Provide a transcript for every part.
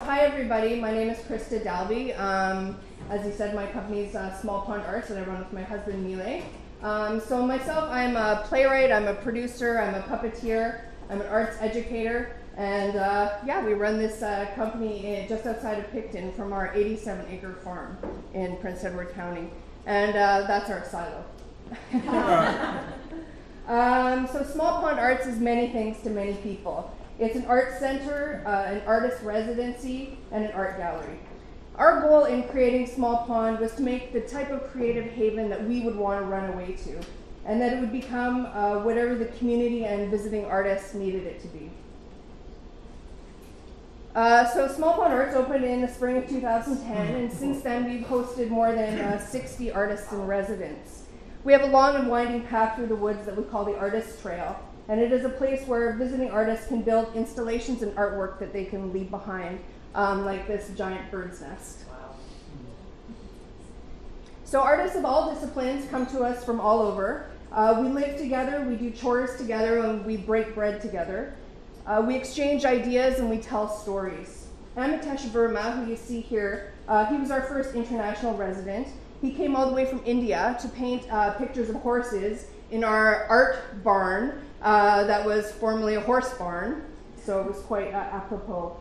Hi everybody, my name is Krista Dalby. As you said, my company's Small Pond Arts and I run with my husband Mile. So myself, I'm a playwright, I'm a producer, I'm a puppeteer, I'm an arts educator, and yeah, we run this company just outside of Picton from our 87-acre farm in Prince Edward County, and that's our silo. So Small Pond Arts is many things to many people. It's an art center, an artist residency, and an art gallery. Our goal in creating Small Pond was to make the type of creative haven that we would want to run away to, and that it would become whatever the community and visiting artists needed it to be. So Small Pond Arts opened in the spring of 2010, and since then we've hosted more than 60 artists in residence. We have a long and winding path through the woods that we call the Artist Trail, and it is a place where visiting artists can build installations and artwork that they can leave behind, like this giant bird's nest. Wow. So artists of all disciplines come to us from all over. We live together, we do chores together, and we break bread together. We exchange ideas and we tell stories. Amitesh Verma, who you see here, he was our first international resident. He came all the way from India to paint pictures of horses in our art barn that was formerly a horse barn, so it was quite apropos.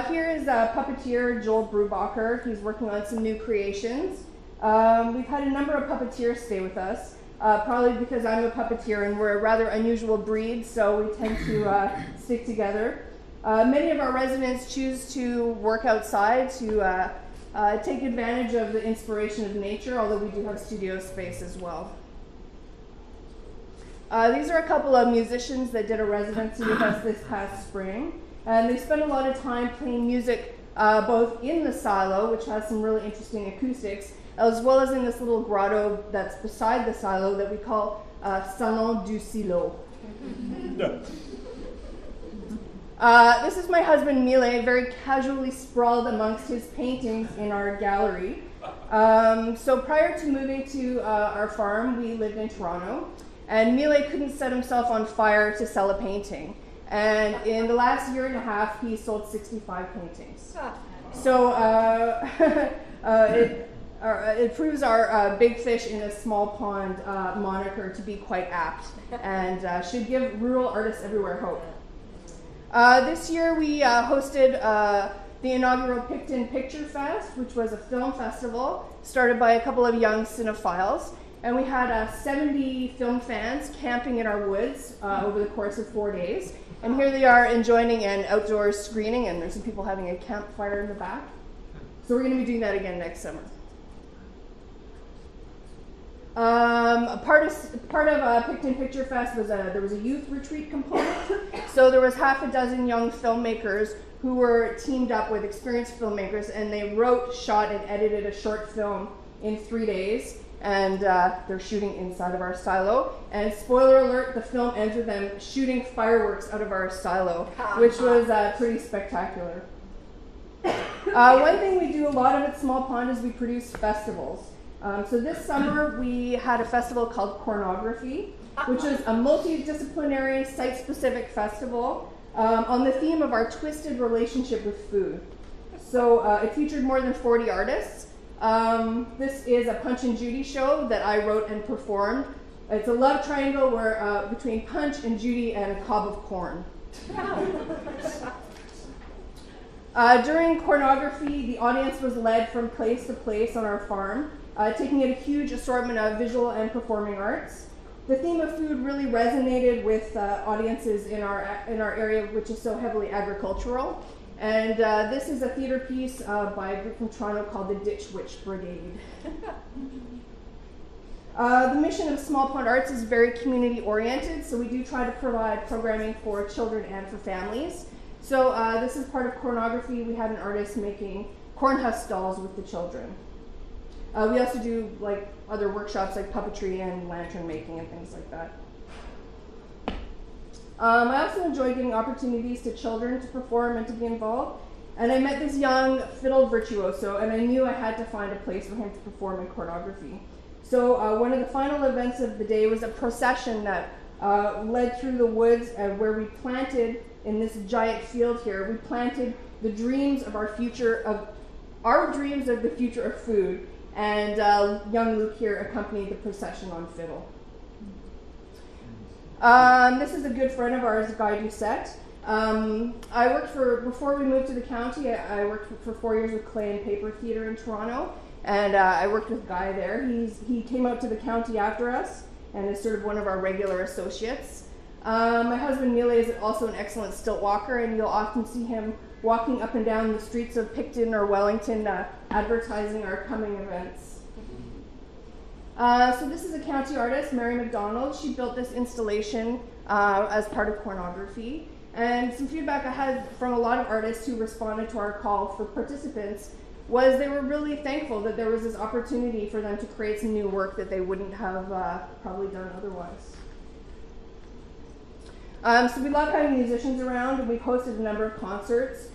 Here is puppeteer Joel Brubacher. He's working on some new creations. We've had a number of puppeteers stay with us, probably because I'm a puppeteer and we're a rather unusual breed, so we tend to stick together. Many of our residents choose to work outside to take advantage of the inspiration of nature, although we do have studio space as well. These are a couple of musicians that did a residency with us this past spring, and they spent a lot of time playing music both in the silo, which has some really interesting acoustics, as well as in this little grotto that's beside the silo that we call Salon du Silo. This is my husband Mile, very casually sprawled amongst his paintings in our gallery. So prior to moving to our farm, we lived in Toronto, and Mile couldn't set himself on fire to sell a painting. And in the last year and a half, he sold 65 paintings. So it proves our big fish in a small pond moniker to be quite apt, and should give rural artists everywhere hope. This year we hosted the inaugural Picton Picture Fest, which was a film festival started by a couple of young cinephiles. And we had 70 film fans camping in our woods over the course of 4 days. And here they are enjoying an outdoor screening, and there's some people having a campfire in the back. So we're going to be doing that again next summer. Part of Picton Picture Fest was there was a youth retreat component. So there was half a dozen young filmmakers who were teamed up with experienced filmmakers, and they wrote, shot, and edited a short film in 3 days. And they're shooting inside of our silo. And spoiler alert, the film ends with them shooting fireworks out of our silo, which was pretty spectacular. One thing we do a lot of at Small Pond is we produce festivals. So this summer we had a festival called Cornography, which is a multidisciplinary, site-specific festival on the theme of our twisted relationship with food. So it featured more than 40 artists. This is a Punch and Judy show that I wrote and performed. It's a love triangle where between Punch and Judy and a cob of corn. During Cornography, the audience was led from place to place on our farm, taking in a huge assortment of visual and performing arts. The theme of food really resonated with audiences in our area, which is so heavily agricultural. And this is a theater piece by a group from Toronto called the Ditch Witch Brigade. The mission of Small Pond Arts is very community oriented, so we do try to provide programming for children and for families. So this is part of Cornography. We had an artist making corn husk dolls with the children. We also do like other workshops like puppetry and lantern making and things like that. I also enjoy giving opportunities to children to perform and to be involved. And I met this young fiddle virtuoso, and I knew I had to find a place for him to perform in Cornography. So one of the final events of the day was a procession that led through the woods where we planted in this giant field here, we planted the dreams of our dreams of the future of food. And young Luke here accompanied the procession on fiddle. This is a good friend of ours, Guy Doucette. Before we moved to the county, I worked for 4 years with Clay and Paper Theatre in Toronto, and I worked with Guy there. He came out to the county after us, and is sort of one of our regular associates. My husband Neil is also an excellent stilt walker, and you'll often see him walking up and down the streets of Picton or Wellington advertising our coming events. So this is a county artist, Mary McDonald. She built this installation as part of pornography. And some feedback I had from a lot of artists who responded to our call for participants was they were really thankful that there was this opportunity for them to create some new work that they wouldn't have probably done otherwise. So we love having musicians around, and we've hosted a number of concerts,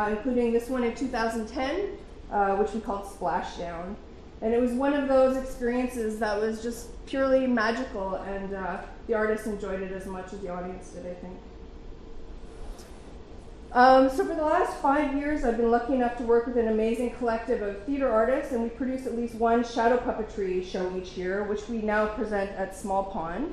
including this one in 2010, which we called Splashdown. And it was one of those experiences that was just purely magical, and the artists enjoyed it as much as the audience did, I think. So for the last 5 years, I've been lucky enough to work with an amazing collective of theater artists, and we produce at least one shadow puppetry show each year, which we now present at Small Pond.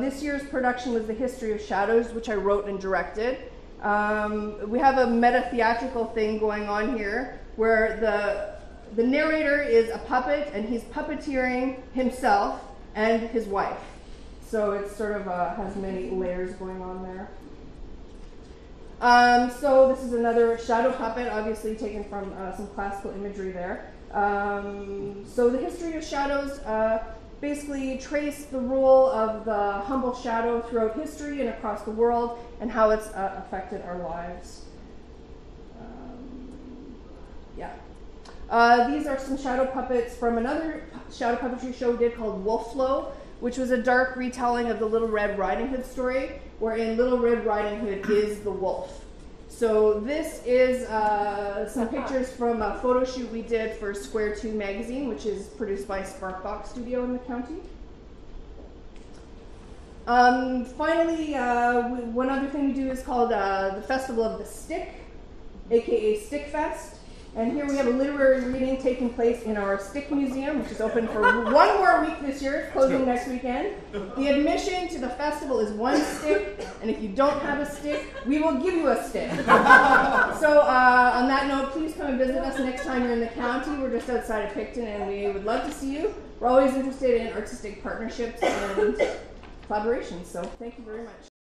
This year's production was The History of Shadows, which I wrote and directed. We have a meta-theatrical thing going on here, where the narrator is a puppet, and he's puppeteering himself and his wife. So it sort of has many layers going on there. So this is another shadow puppet, obviously taken from some classical imagery there. So The History of Shadows basically trace the role of the humble shadow throughout history and across the world, and how it's affected our lives. These are some shadow puppets from another shadow puppetry show we did called Wolf Flow, which was a dark retelling of the Little Red Riding Hood story, wherein Little Red Riding Hood is the wolf. So this is some pictures from a photo shoot we did for Square 2 magazine, which is produced by Sparkbox Studio in the county. Finally, one other thing we do is called the Festival of the Stick, aka Stick Fest. And here we have a literary reading taking place in our Stick Museum, which is open for one more week this year, closing next weekend. The admission to the festival is 1 stick, and if you don't have a stick, we will give you a stick. So on that note, please come and visit us next time you're in the county. We're just outside of Picton, and we would love to see you. We're always interested in artistic partnerships and collaborations, so thank you very much.